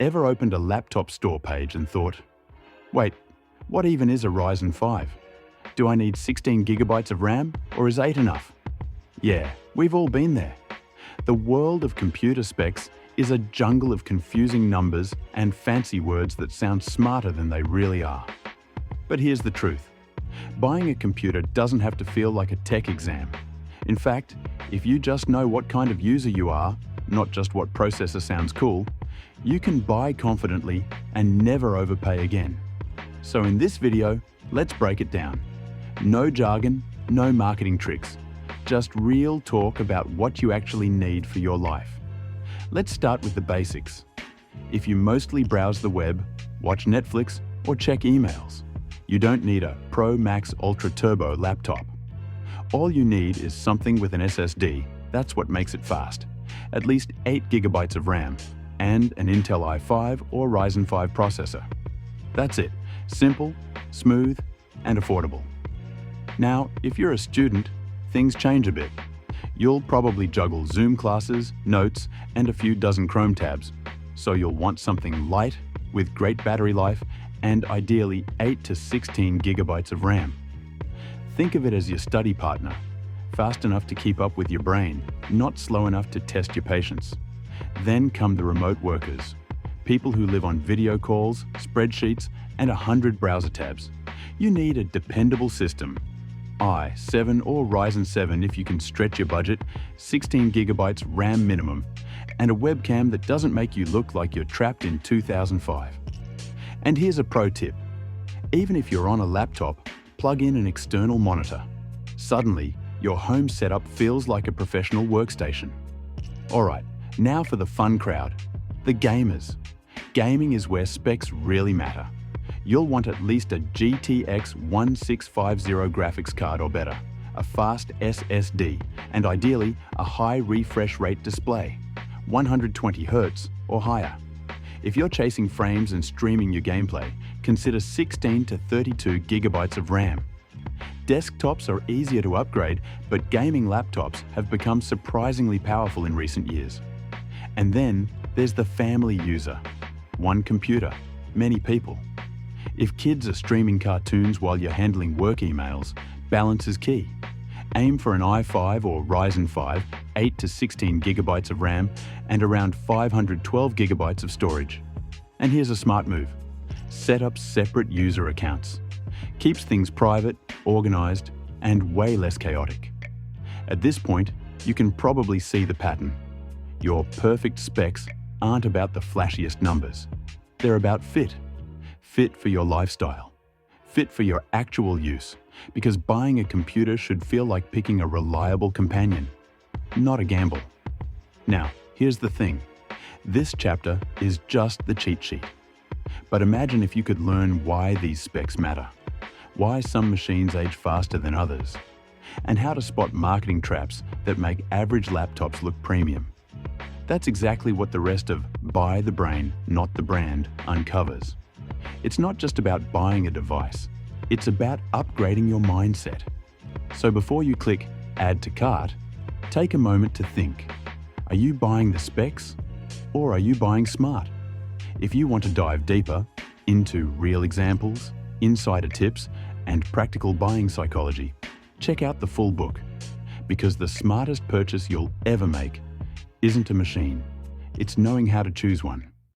Ever opened a laptop store page and thought, wait, what even is a Ryzen 5? Do I need 16 gigabytes of RAM or is 8 enough? Yeah, we've all been there. The world of computer specs is a jungle of confusing numbers and fancy words that sound smarter than they really are. But here's the truth. Buying a computer doesn't have to feel like a tech exam. In fact, if you just know what kind of user you are, not just what processor sounds cool, you can buy confidently and never overpay again. So in this video, let's break it down. No jargon, no marketing tricks. Just real talk about what you actually need for your life. Let's start with the basics. If you mostly browse the web, watch Netflix, or check emails, you don't need a Pro Max Ultra Turbo laptop. All you need is something with an SSD, that's what makes it fast, at least 8 gigabytes of RAM, and an Intel i5 or Ryzen 5 processor. That's it, simple, smooth, and affordable. Now, if you're a student, things change a bit. You'll probably juggle Zoom classes, notes, and a few dozen Chrome tabs, so you'll want something light, with great battery life, and ideally 8 to 16 gigabytes of RAM. Think of it as your study partner, fast enough to keep up with your brain, not slow enough to test your patience. Then come the remote workers, people who live on video calls, spreadsheets, and 100 browser tabs. You need a dependable system. i7 or Ryzen 7 if you can stretch your budget, 16 gigabytes RAM minimum, and a webcam that doesn't make you look like you're trapped in 2005. And here's a pro tip. Even if you're on a laptop, plug in an external monitor. Suddenly, your home setup feels like a professional workstation. Alright, now for the fun crowd, the gamers. Gaming is where specs really matter. You'll want at least a GTX 1650 graphics card or better, a fast SSD, and ideally a high refresh rate display, 120 Hz or higher. If you're chasing frames and streaming your gameplay, consider 16 to 32 gigabytes of RAM. Desktops are easier to upgrade, but gaming laptops have become surprisingly powerful in recent years. And then there's the family user. One computer, many people. If kids are streaming cartoons while you're handling work emails, balance is key. Aim for an i5 or Ryzen 5, 8 to 16 gigabytes of RAM, and around 512 gigabytes of storage. And here's a smart move. Set up separate user accounts. Keeps things private, organized, and way less chaotic. At this point, you can probably see the pattern. Your perfect specs aren't about the flashiest numbers. They're about fit. Fit for your lifestyle. Fit for your actual use, because buying a computer should feel like picking a reliable companion, not a gamble. Now, here's the thing. This chapter is just the cheat sheet. But imagine if you could learn why these specs matter, why some machines age faster than others, and how to spot marketing traps that make average laptops look premium. That's exactly what the rest of Buy the Brain, Not the Brand uncovers. It's not just about buying a device, it's about upgrading your mindset. So before you click Add to Cart, take a moment to think. Are you buying the specs, or are you buying smart? If you want to dive deeper into real examples, insider tips, and practical buying psychology, check out the full book. Because the smartest purchase you'll ever make isn't a machine, it's knowing how to choose one.